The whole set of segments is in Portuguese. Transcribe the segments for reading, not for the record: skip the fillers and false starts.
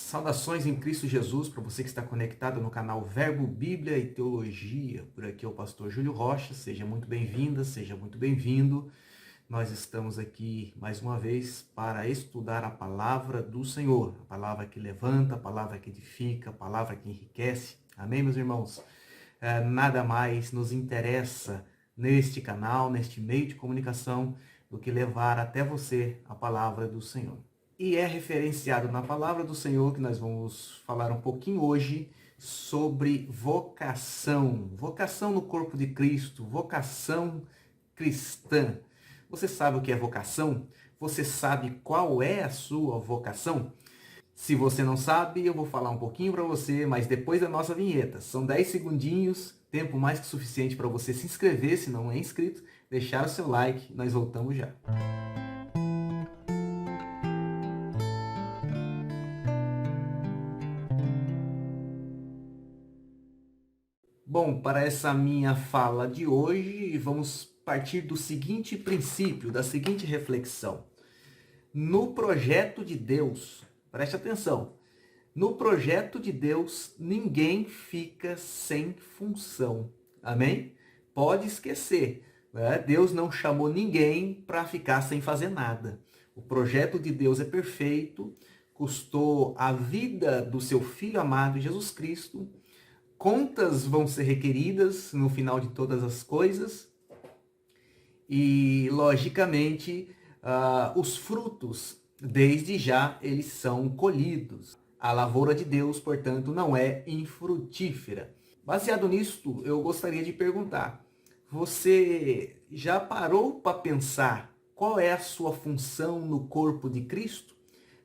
Saudações em Cristo Jesus para você que está conectado no canal Verbo, Bíblia e Teologia. Por aqui é o pastor Júlio Rocha. Seja muito bem-vinda, seja muito bem-vindo. Nós estamos aqui mais uma vez para estudar a palavra do Senhor. A palavra que levanta, a palavra que edifica, a palavra que enriquece. Amém, meus irmãos? Nada mais nos interessa neste canal, neste meio de comunicação, do que levar até você a palavra do Senhor. E é referenciado na palavra do Senhor que nós vamos falar um pouquinho hoje sobre vocação. Vocação no corpo de Cristo, vocação cristã. Você sabe o que é vocação? Você sabe qual é a sua vocação? Se você não sabe, eu vou falar um pouquinho para você, mas depois da nossa vinheta. São 10 segundinhos, tempo mais que suficiente para você se inscrever, se não é inscrito, deixar o seu like, nós voltamos já. Bom, para essa minha fala de hoje, vamos partir do seguinte princípio, da seguinte reflexão. No projeto de Deus, preste atenção, no projeto de Deus, ninguém fica sem função. Amém? Pode esquecer, né? Deus não chamou ninguém para ficar sem fazer nada. O projeto de Deus é perfeito, custou a vida do seu Filho amado, Jesus Cristo. Contas vão ser requeridas no final de todas as coisas e, logicamente, os frutos, desde já, eles são colhidos. A lavoura de Deus, portanto, não é infrutífera. Baseado nisto, eu gostaria de perguntar, você já parou para pensar qual é a sua função no corpo de Cristo?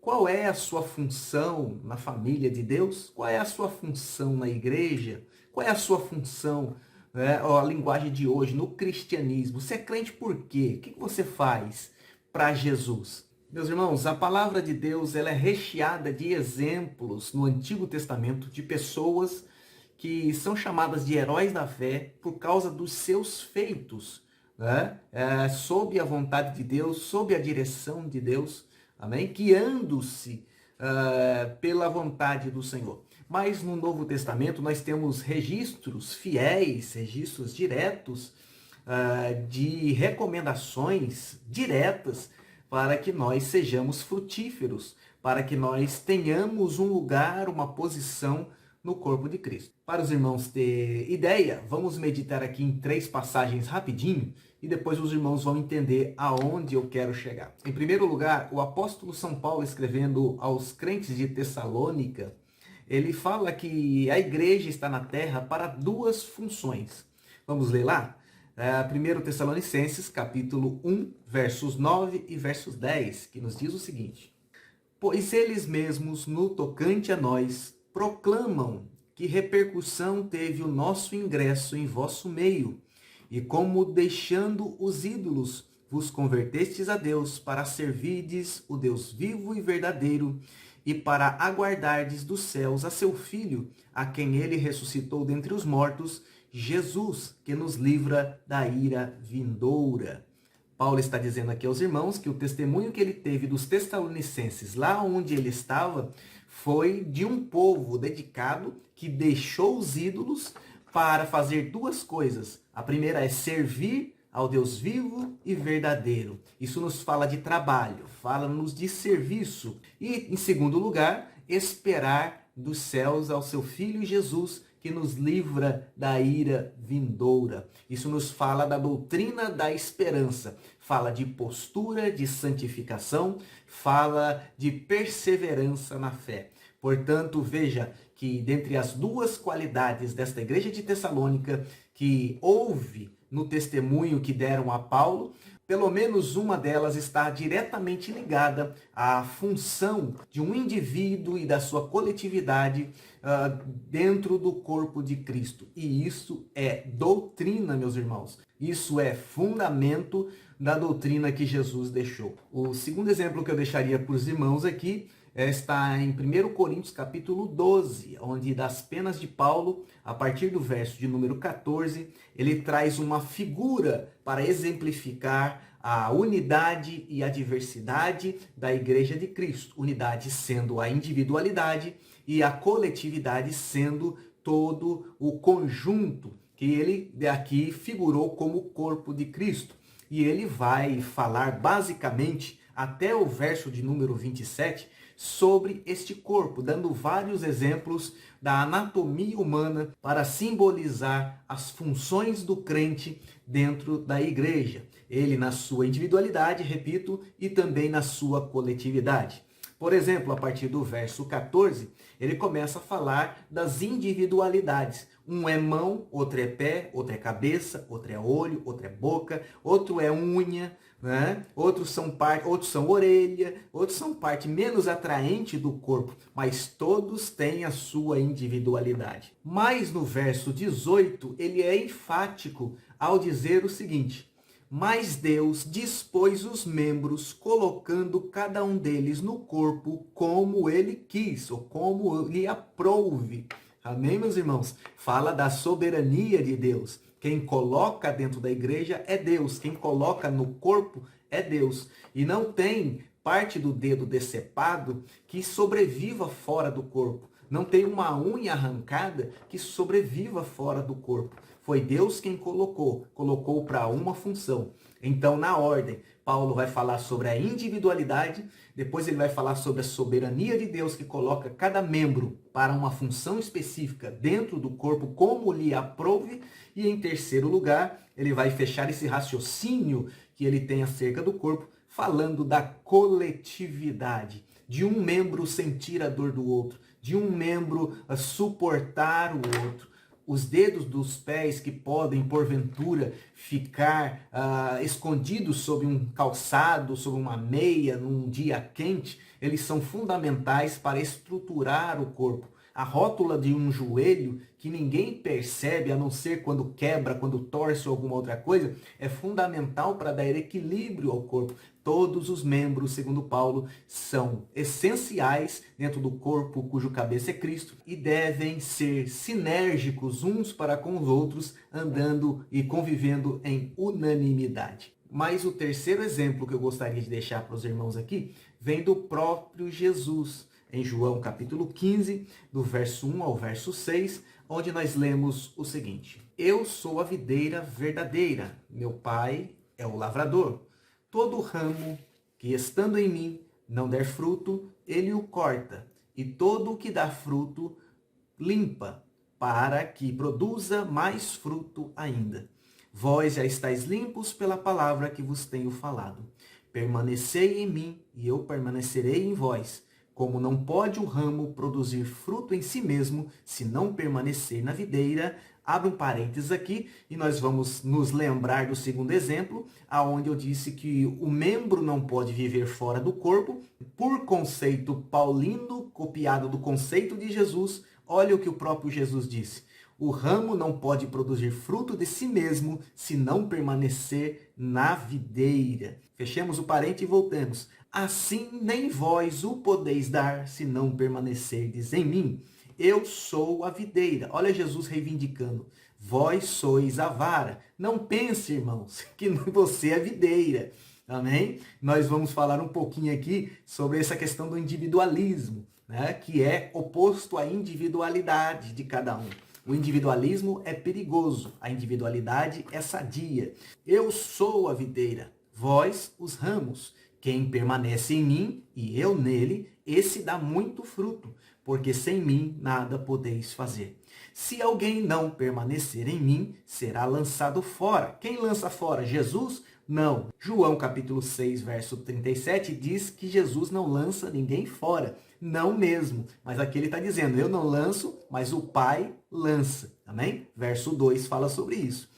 Qual é a sua função na família de Deus? Qual é a sua função na igreja? Qual é a sua função, a linguagem de hoje, no cristianismo? Você é crente por quê? O que você faz para Jesus? Meus irmãos, a palavra de Deus ela é recheada de exemplos no Antigo Testamento de pessoas que são chamadas de heróis da fé por causa dos seus feitos, sob a vontade de Deus, sob a direção de Deus. Amém? Guiando-se pela vontade do Senhor. Mas no Novo Testamento nós temos registros fiéis, registros diretos de recomendações diretas para que nós sejamos frutíferos, para que nós tenhamos um lugar, uma posição no corpo de Cristo. Para os irmãos ter ideia, vamos meditar aqui em 3 passagens rapidinho e depois os irmãos vão entender aonde eu quero chegar. Em primeiro lugar, o apóstolo São Paulo, escrevendo aos crentes de Tessalônica, ele fala que a igreja está na terra para 2 funções. Vamos ler lá? 1 Tessalonicenses, capítulo 1, versos 9 e versos 10, que nos diz o seguinte: Pois eles mesmos, no tocante a nós, proclamam que repercussão teve o nosso ingresso em vosso meio, e como deixando os ídolos, vos convertestes a Deus para servirdes o Deus vivo e verdadeiro, e para aguardardes dos céus a seu Filho, a quem ele ressuscitou dentre os mortos, Jesus, que nos livra da ira vindoura. Paulo está dizendo aqui aos irmãos que o testemunho que ele teve dos Tessalonicenses, lá onde ele estava, foi de um povo dedicado que deixou os ídolos para fazer 2 coisas. A primeira é servir ao Deus vivo e verdadeiro. Isso nos fala de trabalho, fala-nos de serviço. E, em segundo lugar, esperar dos céus ao seu Filho Jesus, que nos livra da ira vindoura. Isso nos fala da doutrina da esperança. Fala de postura, de santificação, fala de perseverança na fé. Portanto, veja que dentre as 2 qualidades desta igreja de Tessalônica, que houve no testemunho que deram a Paulo, pelo menos uma delas está diretamente ligada à função de um indivíduo e da sua coletividade dentro do corpo de Cristo. E isso é doutrina, meus irmãos. Isso é fundamento da doutrina que Jesus deixou. O segundo exemplo que eu deixaria para os irmãos aqui está em 1 Coríntios capítulo 12, onde das penas de Paulo, a partir do verso de número 14, ele traz uma figura para exemplificar a unidade e a diversidade da Igreja de Cristo. Unidade sendo a individualidade e a coletividade sendo todo o conjunto que ele aqui figurou como o corpo de Cristo. E ele vai falar basicamente até o verso de número 27 sobre este corpo, dando vários exemplos da anatomia humana para simbolizar as funções do crente dentro da igreja. Ele na sua individualidade, repito, e também na sua coletividade. Por exemplo, a partir do verso 14, ele começa a falar das individualidades. Um é mão, outro é pé, outro é cabeça, outro é olho, outro é boca, outro é unha, né? Outros são orelha, outros são parte menos atraente do corpo, mas todos têm a sua individualidade. Mas no verso 18, ele é enfático ao dizer o seguinte: mas Deus dispôs os membros, colocando cada um deles no corpo como ele quis, ou como lhe aprouve. Amém, meus irmãos? Fala da soberania de Deus. Quem coloca dentro da igreja é Deus. Quem coloca no corpo é Deus. E não tem parte do dedo decepado que sobreviva fora do corpo. Não tem uma unha arrancada que sobreviva fora do corpo. Foi Deus quem colocou para uma função. Então, na ordem, Paulo vai falar sobre a individualidade, depois ele vai falar sobre a soberania de Deus que coloca cada membro para uma função específica dentro do corpo, como lhe aprouve, e em terceiro lugar, ele vai fechar esse raciocínio que ele tem acerca do corpo, falando da coletividade, de um membro sentir a dor do outro, de um membro suportar o outro. Os dedos dos pés que podem, porventura, ficar escondidos sob um calçado, sob uma meia, num dia quente, eles são fundamentais para estruturar o corpo. A rótula de um joelho, que ninguém percebe, a não ser quando quebra, quando torce ou alguma outra coisa, é fundamental para dar equilíbrio ao corpo. Todos os membros, segundo Paulo, são essenciais dentro do corpo cujo cabeça é Cristo e devem ser sinérgicos uns para com os outros, andando e convivendo em unanimidade. Mas o terceiro exemplo que eu gostaria de deixar para os irmãos aqui vem do próprio Jesus, em João capítulo 15, do verso 1 ao verso 6, onde nós lemos o seguinte: Eu sou a videira verdadeira, meu pai é o lavrador. Todo ramo que estando em mim não der fruto, ele o corta, e todo o que dá fruto limpa, para que produza mais fruto ainda. Vós já estáis limpos pela palavra que vos tenho falado. Permanecei em mim, e eu permanecerei em vós. Como não pode o ramo produzir fruto em si mesmo, se não permanecer na videira. Abre um parênteses aqui e nós vamos nos lembrar do segundo exemplo, aonde eu disse que o membro não pode viver fora do corpo. Por conceito paulino, copiado do conceito de Jesus, olha o que o próprio Jesus disse: o ramo não pode produzir fruto de si mesmo se não permanecer na videira. Fechemos o parênteses e voltemos. Assim nem vós o podeis dar se não permanecerdes em mim. Eu sou a videira. Olha Jesus reivindicando. Vós sois a vara. Não pense, irmãos, que você é videira. Amém? Nós vamos falar um pouquinho aqui sobre essa questão do individualismo, né? Que é oposto à individualidade de cada um. O individualismo é perigoso, a individualidade é sadia. Eu sou a videira, vós os ramos. Quem permanece em mim e eu nele, esse dá muito fruto, porque sem mim nada podeis fazer. Se alguém não permanecer em mim, será lançado fora. Quem lança fora? Jesus? Não. João capítulo 6, verso 37 diz que Jesus não lança ninguém fora. Não mesmo. Mas aqui ele está dizendo, eu não lanço, mas o Pai lança. Amém? Verso 2 fala sobre isso.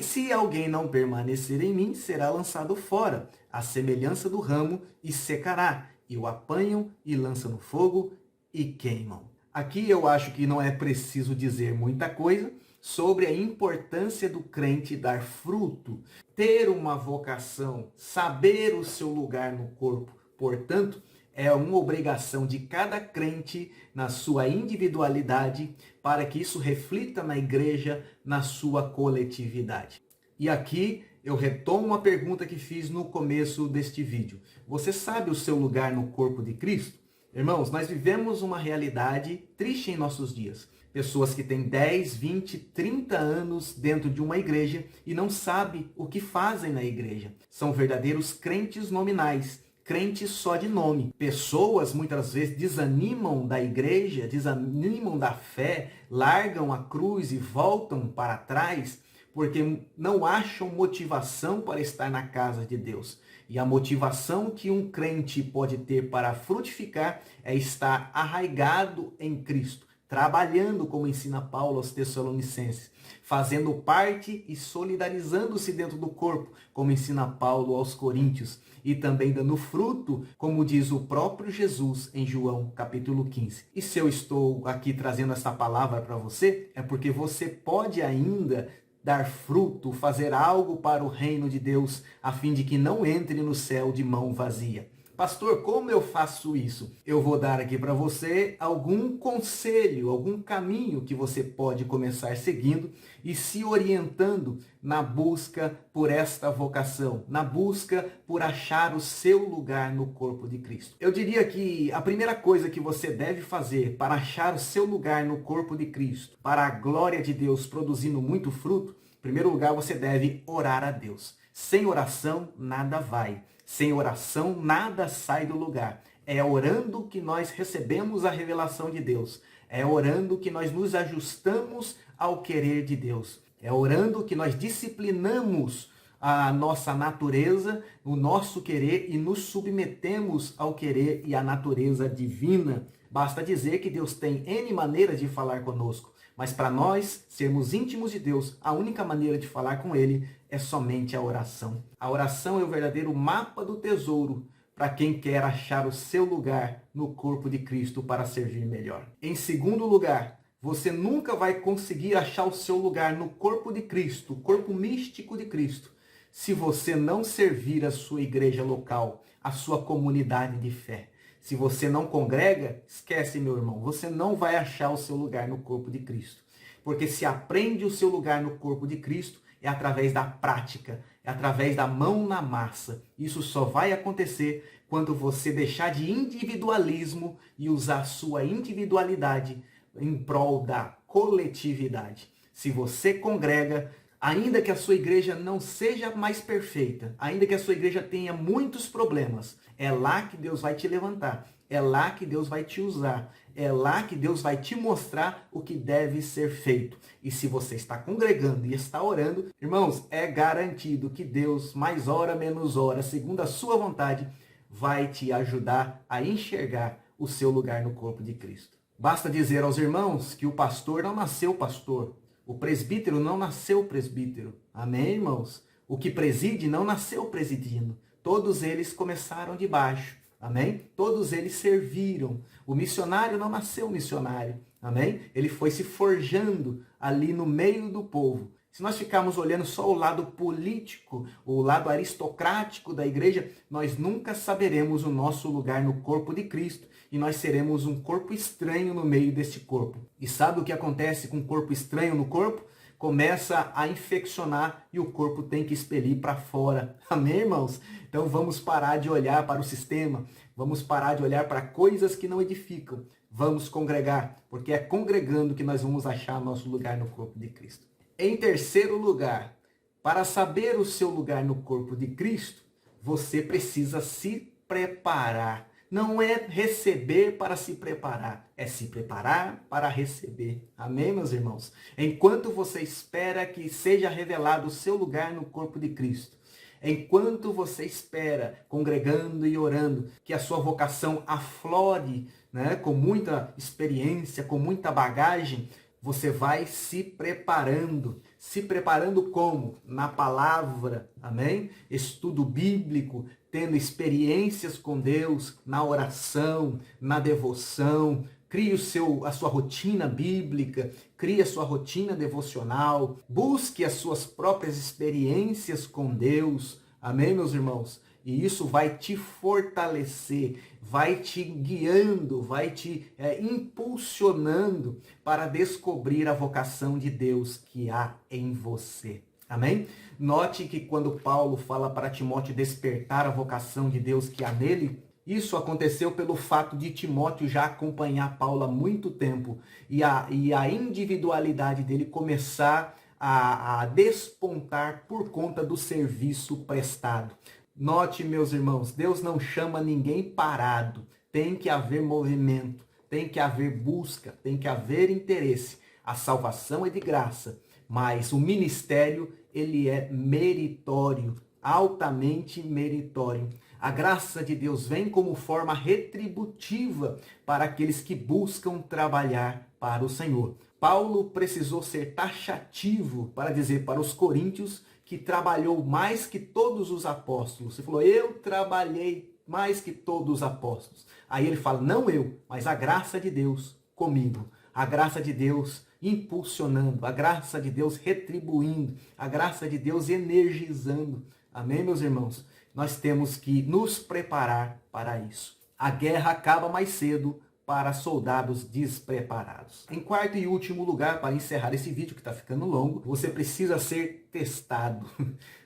Se alguém não permanecer em mim, será lançado fora, à semelhança do ramo, e secará. E o apanham e lançam no fogo e queimam. Aqui eu acho que não é preciso dizer muita coisa sobre a importância do crente dar fruto, ter uma vocação, saber o seu lugar no corpo. Portanto, é uma obrigação de cada crente na sua individualidade para que isso reflita na igreja, na sua coletividade. E aqui eu retomo a pergunta que fiz no começo deste vídeo. Você sabe o seu lugar no corpo de Cristo? Irmãos, nós vivemos uma realidade triste em nossos dias. Pessoas que têm 10, 20, 30 anos dentro de uma igreja e não sabem o que fazem na igreja. São verdadeiros crentes nominais, crentes só de nome. Pessoas muitas vezes desanimam da igreja, desanimam da fé, largam a cruz e voltam para trás porque não acham motivação para estar na casa de Deus. E a motivação que um crente pode ter para frutificar é estar arraigado em Cristo, trabalhando, como ensina Paulo aos Tessalonicenses, fazendo parte e solidarizando-se dentro do corpo, como ensina Paulo aos Coríntios, e também dando fruto, como diz o próprio Jesus em João capítulo 15. E se eu estou aqui trazendo essa palavra para você, é porque você pode ainda dar fruto, fazer algo para o reino de Deus, a fim de que não entre no céu de mão vazia. Pastor, como eu faço isso? Eu vou dar aqui para você algum conselho, algum caminho que você pode começar seguindo e se orientando na busca por esta vocação, na busca por achar o seu lugar no corpo de Cristo. Eu diria que a primeira coisa que você deve fazer para achar o seu lugar no corpo de Cristo, para a glória de Deus produzindo muito fruto, em primeiro lugar você deve orar a Deus. Sem oração, nada vai. Sem oração, nada sai do lugar. É orando que nós recebemos a revelação de Deus. É orando que nós nos ajustamos ao querer de Deus. É orando que nós disciplinamos a nossa natureza, o nosso querer e nos submetemos ao querer e à natureza divina. Basta dizer que Deus tem N maneiras de falar conosco. Mas para nós sermos íntimos de Deus, a única maneira de falar com Ele é somente a oração. A oração é o verdadeiro mapa do tesouro para quem quer achar o seu lugar no corpo de Cristo para servir melhor. Em segundo lugar, você nunca vai conseguir achar o seu lugar no corpo de Cristo, o corpo místico de Cristo, se você não servir a sua igreja local, a sua comunidade de fé. Se você não congrega, esquece, meu irmão, você não vai achar o seu lugar no corpo de Cristo. Porque se aprende o seu lugar no corpo de Cristo, é através da prática, é através da mão na massa. Isso só vai acontecer quando você deixar de individualismo e usar a sua individualidade em prol da coletividade. Se você congrega, ainda que a sua igreja não seja mais perfeita, ainda que a sua igreja tenha muitos problemas, é lá que Deus vai te levantar, é lá que Deus vai te usar, é lá que Deus vai te mostrar o que deve ser feito. E se você está congregando e está orando, irmãos, é garantido que Deus, mais hora menos hora, segundo a sua vontade, vai te ajudar a enxergar o seu lugar no corpo de Cristo. Basta dizer aos irmãos que o pastor não nasceu pastor. O presbítero não nasceu presbítero. Amém, irmãos? O que preside não nasceu presidindo. Todos eles começaram de baixo. Amém? Todos eles serviram. O missionário não nasceu missionário. Amém? Ele foi se forjando ali no meio do povo. Se nós ficarmos olhando só o lado político, o lado aristocrático da igreja, nós nunca saberemos o nosso lugar no corpo de Cristo e nós seremos um corpo estranho no meio deste corpo. E sabe o que acontece com um corpo estranho no corpo? Começa a infeccionar e o corpo tem que expelir para fora. Amém, irmãos? Então vamos parar de olhar para o sistema, vamos parar de olhar para coisas que não edificam. Vamos congregar, porque é congregando que nós vamos achar nosso lugar no corpo de Cristo. Em terceiro lugar, para saber o seu lugar no corpo de Cristo, você precisa se preparar. Não é receber para se preparar, é se preparar para receber. Amém, meus irmãos? Enquanto você espera que seja revelado o seu lugar no corpo de Cristo, enquanto você espera, congregando e orando, que a sua vocação aflore, né, com muita experiência, com muita bagagem, você vai se preparando. Se preparando como? Na palavra, amém? Estudo bíblico, tendo experiências com Deus, na oração, na devoção. Crie a sua rotina bíblica, crie a sua rotina devocional, busque as suas próprias experiências com Deus. Amém, meus irmãos? E isso vai te fortalecer, vai te guiando, vai te impulsionando para descobrir a vocação de Deus que há em você. Amém? Note que quando Paulo fala para Timóteo despertar a vocação de Deus que há nele, isso aconteceu pelo fato de Timóteo já acompanhar Paulo há muito tempo e a individualidade dele começar a despontar por conta do serviço prestado. Note, meus irmãos, Deus não chama ninguém parado. Tem que haver movimento, tem que haver busca, tem que haver interesse. A salvação é de graça, mas o ministério, ele é meritório, altamente meritório. A graça de Deus vem como forma retributiva para aqueles que buscam trabalhar para o Senhor. Paulo precisou ser taxativo para dizer para os coríntios que trabalhou mais que todos os apóstolos. Ele falou, eu trabalhei mais que todos os apóstolos. Aí ele fala, não eu, mas a graça de Deus comigo. A graça de Deus impulsionando, a graça de Deus retribuindo, a graça de Deus energizando. Amém, meus irmãos? Nós temos que nos preparar para isso. A guerra acaba mais cedo para soldados despreparados. Em quarto e último lugar, para encerrar esse vídeo que está ficando longo, você precisa ser testado.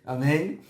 Amém?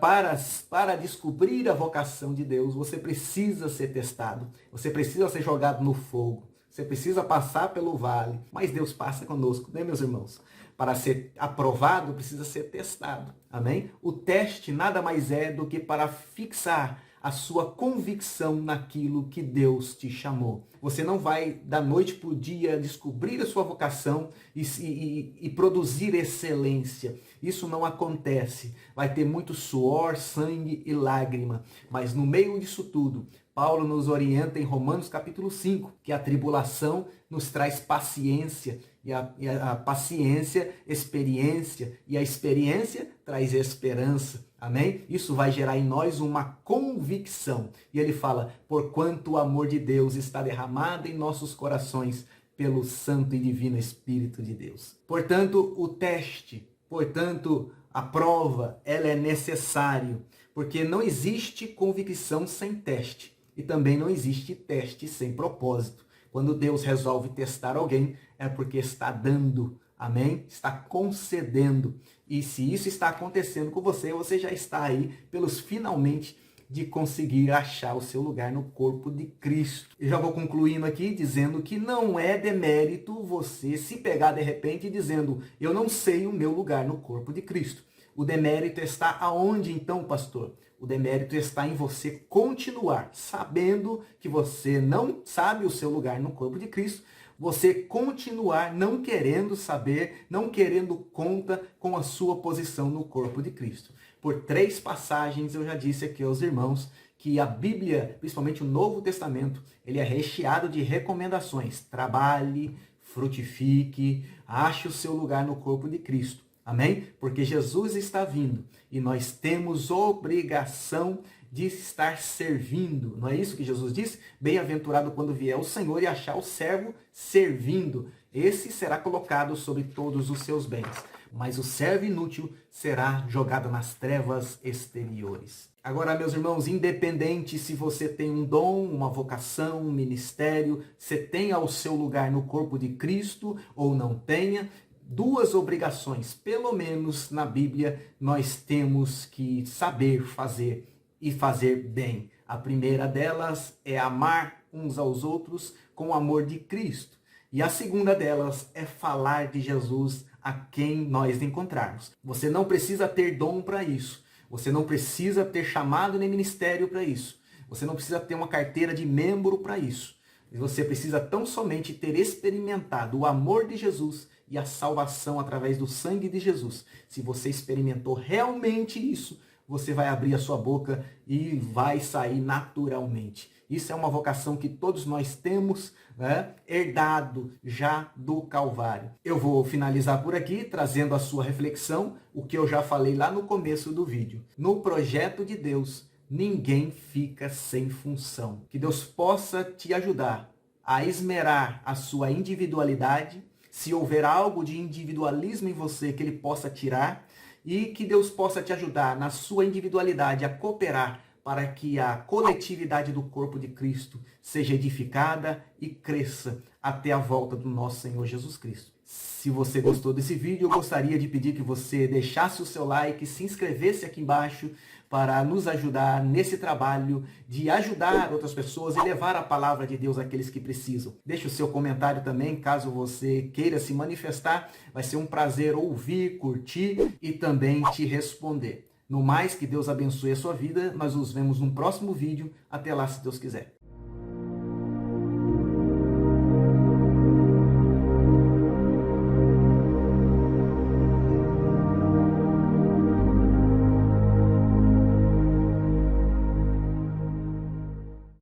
Para descobrir a vocação de Deus, você precisa ser testado. Você precisa ser jogado no fogo. Você precisa passar pelo vale. Mas Deus passa conosco, né, meus irmãos? Para ser aprovado, precisa ser testado. Amém? O teste nada mais é do que para fixar a sua convicção naquilo que Deus te chamou. Você não vai, da noite para o dia, descobrir a sua vocação e produzir excelência. Isso não acontece. Vai ter muito suor, sangue e lágrima. Mas no meio disso tudo, Paulo nos orienta em Romanos capítulo 5, que a tribulação nos traz paciência, e a paciência, experiência, e a experiência traz esperança. Amém? Isso vai gerar em nós uma convicção. E ele fala, porquanto o amor de Deus está derramado em nossos corações pelo Santo e Divino Espírito de Deus. Portanto, o teste, portanto, a prova, ela é necessário, porque não existe convicção sem teste. E também não existe teste sem propósito. Quando Deus resolve testar alguém, é porque está dando, amém? Está concedendo. E se isso está acontecendo com você, você já está aí pelos finalmente de conseguir achar o seu lugar no corpo de Cristo. Eu já vou concluindo aqui dizendo que não é demérito você se pegar de repente dizendo, eu não sei o meu lugar no corpo de Cristo. O demérito está aonde então, pastor? O demérito está em você continuar sabendo que você não sabe o seu lugar no corpo de Cristo, você continuar não querendo saber, não querendo conta com a sua posição no corpo de Cristo. Por 3 passagens eu já disse aqui aos irmãos que a Bíblia, principalmente o Novo Testamento, ele é recheado de recomendações. Trabalhe, frutifique, ache o seu lugar no corpo de Cristo. Amém? Porque Jesus está vindo e nós temos obrigação de estar servindo. Não é isso que Jesus disse? Bem-aventurado quando vier o Senhor e achar o servo servindo. Esse será colocado sobre todos os seus bens. Mas o servo inútil será jogado nas trevas exteriores. Agora, meus irmãos, independente se você tem um dom, uma vocação, um ministério, você tenha o seu lugar no corpo de Cristo ou não tenha, 2 obrigações, pelo menos na Bíblia, nós temos que saber fazer e fazer bem. A primeira delas é amar uns aos outros com o amor de Cristo. E a segunda delas é falar de Jesus a quem nós encontrarmos. Você não precisa ter dom para isso. Você não precisa ter chamado nem ministério para isso. Você não precisa ter uma carteira de membro para isso. Você precisa tão somente ter experimentado o amor de Jesus e a salvação através do sangue de Jesus. Se você experimentou realmente isso, você vai abrir a sua boca e vai sair naturalmente. Isso é uma vocação que todos nós temos, né, herdado já do Calvário. Eu vou finalizar por aqui, trazendo a sua reflexão, o que eu já falei lá no começo do vídeo. No projeto de Deus, ninguém fica sem função. Que Deus possa te ajudar a esmerar a sua individualidade. Se houver algo de individualismo em você, que Ele possa tirar. E que Deus possa te ajudar na sua individualidade a cooperar para que a coletividade do corpo de Cristo seja edificada e cresça até a volta do nosso Senhor Jesus Cristo. Se você gostou desse vídeo, eu gostaria de pedir que você deixasse o seu like, se inscrevesse aqui embaixo para nos ajudar nesse trabalho de ajudar outras pessoas e levar a palavra de Deus àqueles que precisam. Deixe o seu comentário também, caso você queira se manifestar. Vai ser um prazer ouvir, curtir e também te responder. No mais, que Deus abençoe a sua vida. Nós nos vemos no próximo vídeo. Até lá, se Deus quiser.